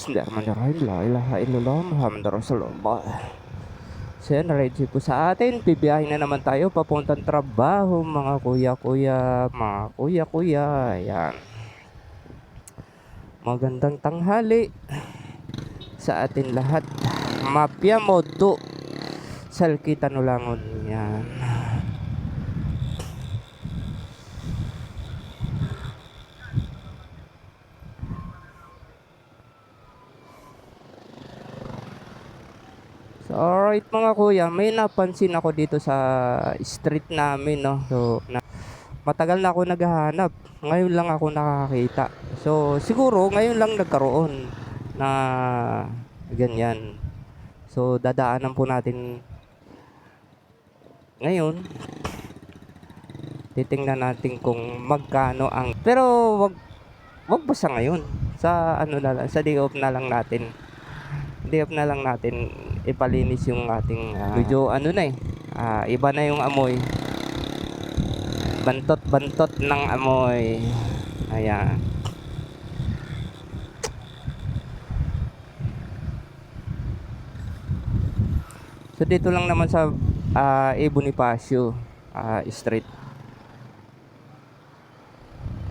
Bismillahirrahmanirrahim. La ilaha illallah Muhammadur Rasulullah. So yan, ready po sa atin. Bibiyahin na naman tayo papuntang trabaho, mga kuya-kuya. Ayan. Magandang tanghali sa atin lahat. Mapya modo. Salkita nulangon. Yan. So, alright mga kuya, may napansin ako dito sa street namin, no? So, matagal na ako naghahanap. Ngayon lang ako nakakita. So, siguro ngayon lang nagkaroon na ganyan. So, dadaanan po natin ngayon. Titingnan natin kung magkano ang... Pero, wag ba sa ngayon? Sa ano na lang, sa day off na lang natin. Day off na lang natin ipalinis yung ating medyo ano na iba na yung amoy, bantot ng amoy. Ayan. So dito lang naman sa Bonifacio Street,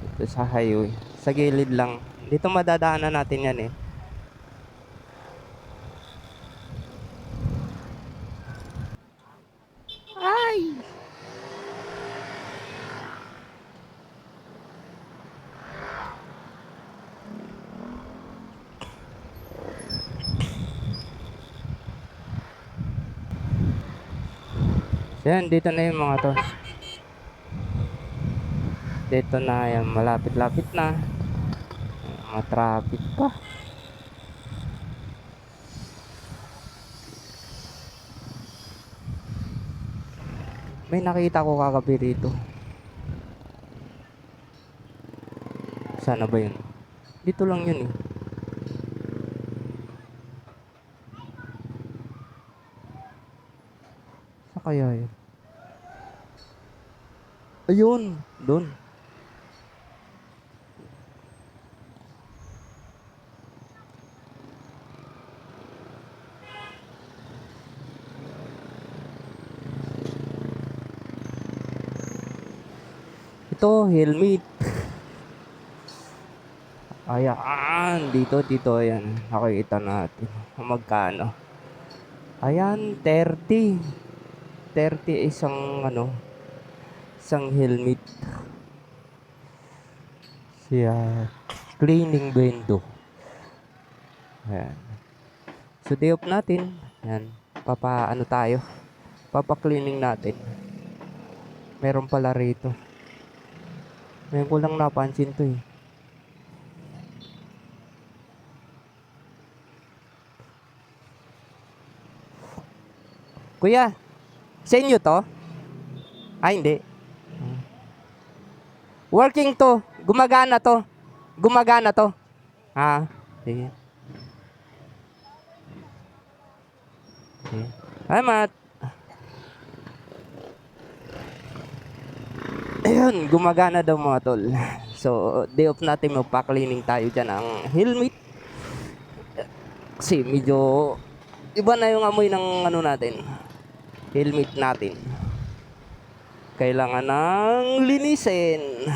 dito sa highway, sa gilid lang dito madadaanan natin yan So yan, dito na yung mga to. Dito na yan, malapit-lapit na. Mga traffic pa. May nakita ko kagabi dito. Sana ba yun? Dito lang yun Sa kaya yun? Ayun, doon. Ito, helmet. Ayan, dito, ayan. Nakikita natin. Magkano? Ayan, 30. 30 isang isang helmet. Siya, cleaning window. Ayan. So, day off natin. Ayan. Tayo. Papa-cleaning natin. Meron pala rito. Ngayon ko lang napansin to Kuya, sa inyo to? Ay, hindi. Working to. Gumagana to. Sige. Salamat. Ayun, gumagana daw mga tol. So, day off natin, magpa-cleaning tayo dyan ang helmet. Kasi medyo iba na yung amoy ng natin. Helmet natin. Kailangan ng linisin.